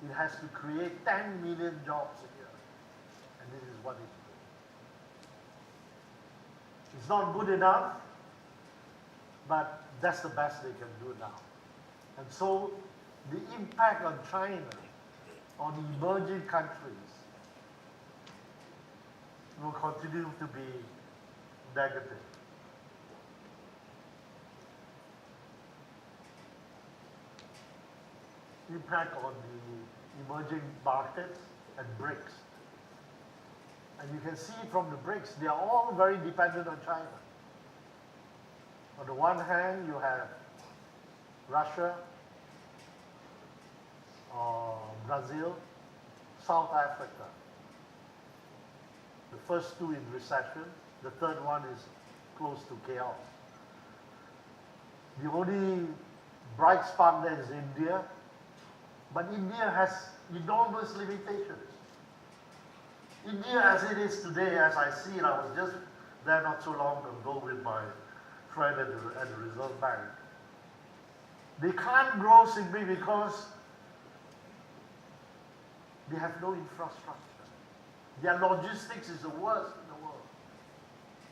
It has to create 10 million jobs a year. And this is what it's doing. It's not good enough, but that's the best they can do now. And so the impact on China, on emerging countries, will continue to be negative. Impact on the emerging markets and BRICS. And you can see from the BRICS, they are all very dependent on China. On the one hand, you have Russia, Brazil, South Africa. The first two in recession, the third one is close to chaos. The only bright spot there is India, but India has enormous limitations. India as it is today, as I see it, I was just there not so long ago with my friend at the Reserve Bank. They can't grow simply because they have no infrastructure. Their logistics is the worst in the world.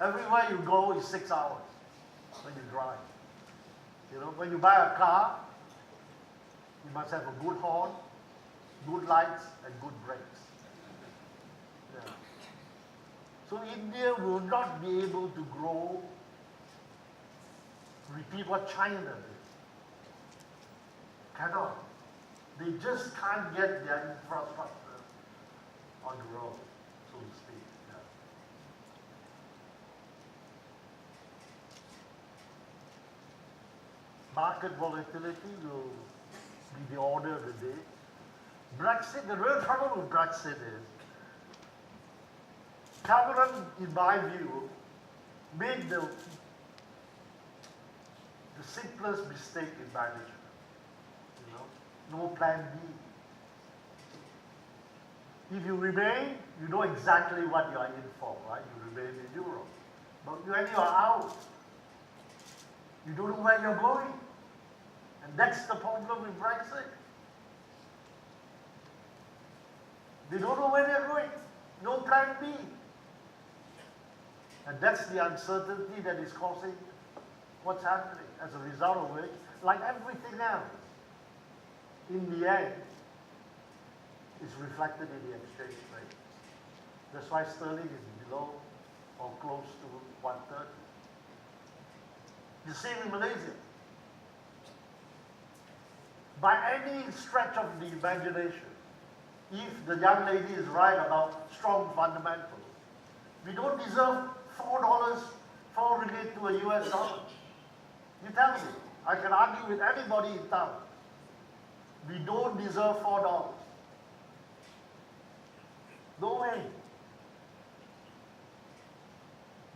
Everywhere you go is 6 hours when you drive. You know, when you buy a car, you must have a good horn, good lights, and good brakes. Yeah. So India will not be able to grow, repeat what China did. Cannot. They just can't get their infrastructure on the road, so to speak. Yeah. Market volatility will be the order of the day. Brexit, the real trouble with Brexit is, Cameron, in my view, made the simplest mistake in management. You know, no plan B. If you remain, you know exactly what you are in for, right? You remain in Europe. But when you are out, you don't know where you're going. And that's the problem with Brexit. They don't know where they're going. No plan B. And that's the uncertainty that is causing what's happening. As a result of which, like everything else, in the end, is reflected in the exchange rate. That's why sterling is below or close to 130. The same in Malaysia. By any stretch of the imagination, if the young lady is right about strong fundamentals, we don't deserve $4 ringgit to a US dollar. You tell me, I can argue with anybody in town. We don't deserve $4. No way.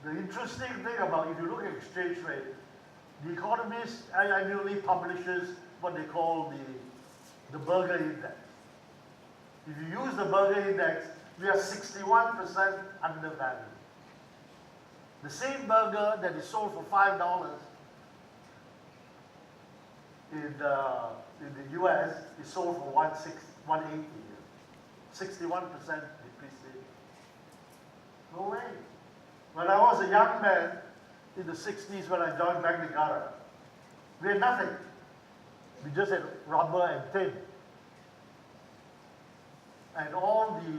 The interesting thing about, if you look at exchange rate, the Economist annually publishes what they call the Burger Index. If you use the Burger Index, we are 61% undervalued. The same burger that is sold for $5 in the US is sold for $180. 61% depreciation. No way. When I was a young man in the 60s when I joined Bank Negara, we had nothing. We just had rubber and tin. And all the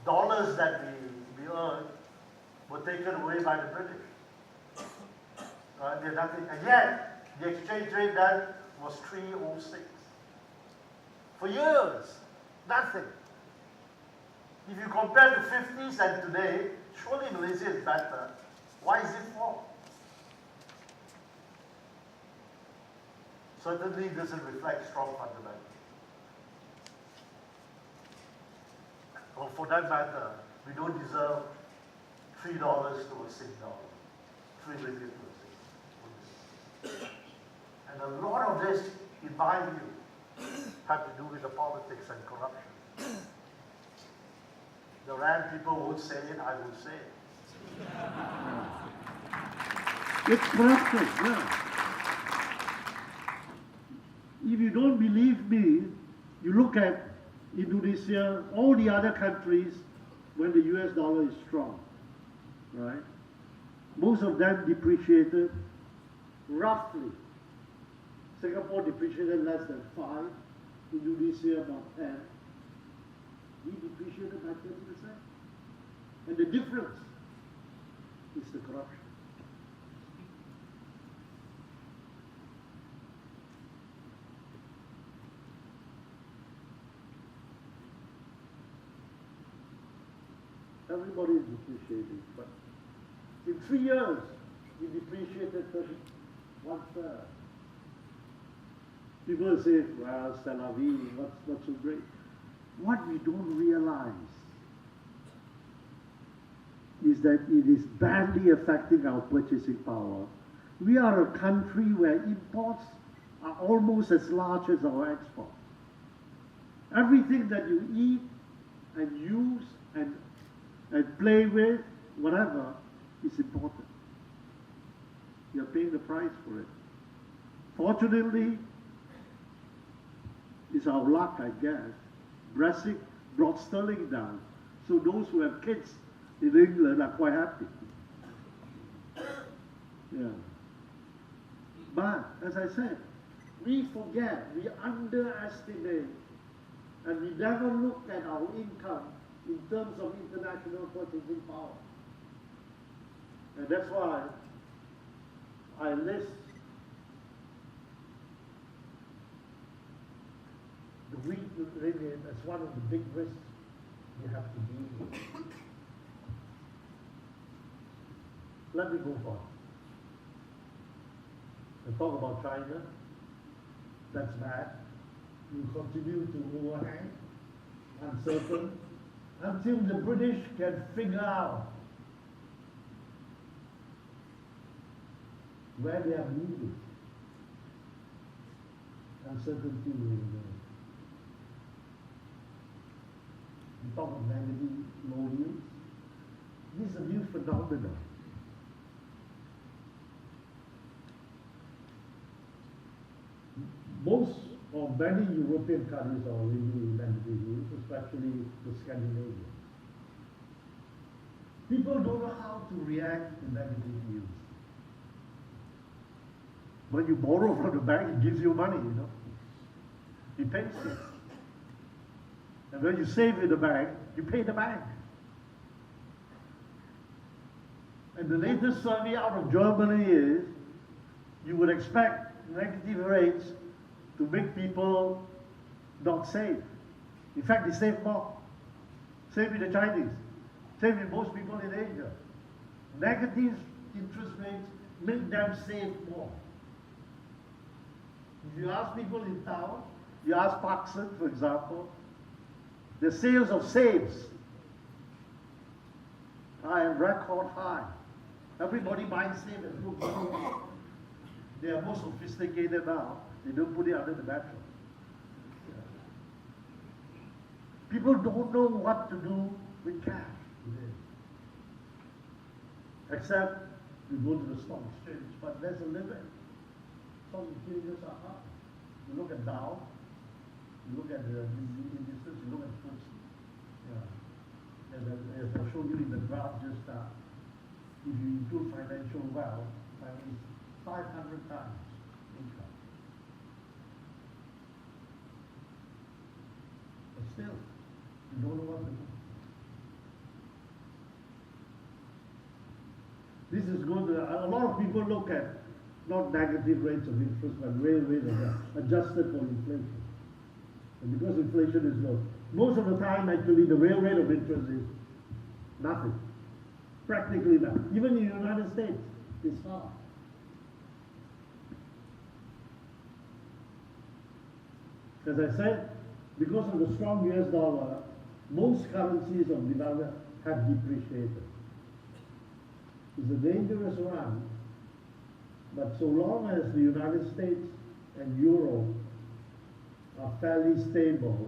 dollars that we earned were taken away by the British. Right? We had nothing. And yet, the exchange rate then was 306. For years, nothing. If you compare the 50s and today, surely Malaysia is better. Why is it more? Certainly doesn't reflect strong fundamentals. Or for that matter, we don't deserve $3 to a Sing dollar, 3 ringgit to a Sing. And a lot of this, in my view, have to do with the politics and corruption. The RAND people won't say it, I will say it. It's corruption, yeah. If you don't believe me, You look at Indonesia, all the other countries, when the US dollar is strong, right? Most of them depreciated roughly. Singapore depreciated less than 5, Indonesia about 10. We depreciated by 30%. And the difference is the corruption. Everybody is depreciating, but in 3 years, we depreciated 1/3. People say, well, c'est la vie, what's so great? What we don't realize is that it is badly affecting our purchasing power. We are a country where imports are almost as large as our exports. Everything that you eat and use and play with, whatever, is important. You're paying the price for it. Fortunately, it's our luck, I guess. Brexit brought sterling down, so those who have kids in England are quite happy. Yeah. But, as I said, we forget, we underestimate, and we never look at our income in terms of international purchasing power. And that's why I list the weak ringgit as one of the big risks you have to deal with. Let me move on. I talk about China. That's bad. We continue to overhang, uncertain, until the British can figure out where they are moving. Uncertainty will remain. We talk of negative low yields. This is a new phenomenon. Most or many European countries are already in negative yields, especially the Scandinavians. People don't know how to react to negative yields. When you borrow from the bank, it gives you money, you know. It pays you. And when you save in the bank, you pay the bank. And the latest survey out of Germany is, you would expect negative rates to make people not save. In fact, they save more. Same with the Chinese. Same with most people in Asia. Negative interest rates make them save more. If you ask people in town, you ask Parkson, for example, the sales of safes are at record high. Everybody buying safe and look. They are more sophisticated now. They don't put it under the mattress. People don't know what to do with cash today. Except you go to the stock exchange, but there's a limit. Stock exchanges are hard. You look at Dow, you look at the indices, you look at FTSE. Yeah. As I showed you in the graph just now, if you include financial wealth, that is 500 times income. But still, you don't know what to do. This is going to, a lot of people look at not negative rates of interest, but real rate adjusted for inflation. And because inflation is low, most of the time actually the real rate of interest is nothing. Practically nothing. Even in the United States, it's hard. As I said, because of the strong US dollar, most currencies of development have depreciated. It's a dangerous run, but so long as the United States and Europe are fairly stable,